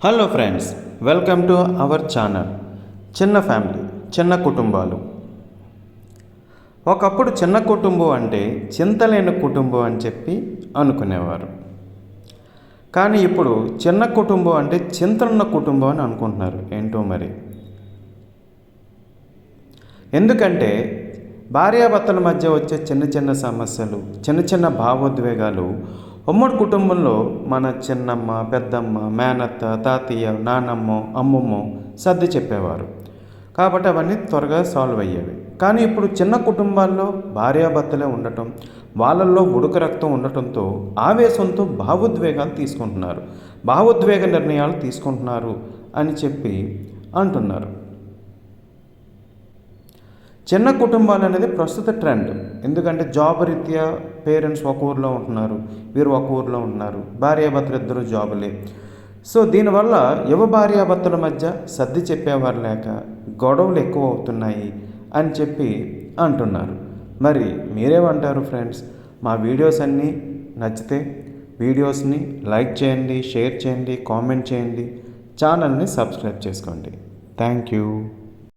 Hello friends, welcome to our channel. చిన్న family, చిన్న కుటుంబాలు. ఒకప్పుడు చిన్న కుటుంబం అంటే చింతలేని కుటుంబం అని చెప్పి అనుకునేవారు. కానీ ఇప్పుడు చిన్న కుటుంబం అంటే చింతలున్న కుటుంబం అని అనుకుంటున్నారు. ఏంటో మరి. ఎందుకంటే భార్యాభర్తల మధ్య వచ్చే చిన్న చిన్న సమస్యలు, చిన్న చిన్న భావోద్వేగాలు ఉమ్మడి కుటుంబంలో మన చిన్నమ్మ, పెద్దమ్మ, మేనత్త, తాతయ్య, నానమ్మ, అమ్మమ్మ సర్ది చెప్పేవారు. కాబట్టి అవన్నీ త్వరగా సాల్వ్ అయ్యేవి. కానీ ఇప్పుడు చిన్న కుటుంబాల్లో భార్యాభర్తలే ఉండటం, వాళ్ళల్లో ఉడుకు రక్తం ఉండటంతో ఆవేశంతో భావోద్వేగాలు తీసుకుంటున్నారు, భావోద్వేగ నిర్ణయాలు తీసుకుంటున్నారు అని చెప్పి అంటున్నారు. చిన్న కుటుంబాలు అనేది ప్రస్తుత ట్రెండ్. ఎందుకంటే జాబ్ రీత్యా పేరెంట్స్ ఒక ఊరిలో ఉంటున్నారు, వీరు ఒక ఊరిలో ఉంటున్నారు, భార్యాభర్తలు ఇద్దరు జాబులే. సో దీనివల్ల భార్యాభర్తల మధ్య సర్ది చెప్పేవారు లేక గొడవలు ఎక్కువ అవుతున్నాయి అని చెప్పి అంటున్నారు. మరి మీరేమంటారు ఫ్రెండ్స్? మా వీడియోస్ అన్నీ నచ్చితే వీడియోస్ని లైక్ చేయండి, షేర్ చేయండి, కామెంట్ చేయండి, ఛానల్ని సబ్స్క్రైబ్ చేసుకోండి. Thank you.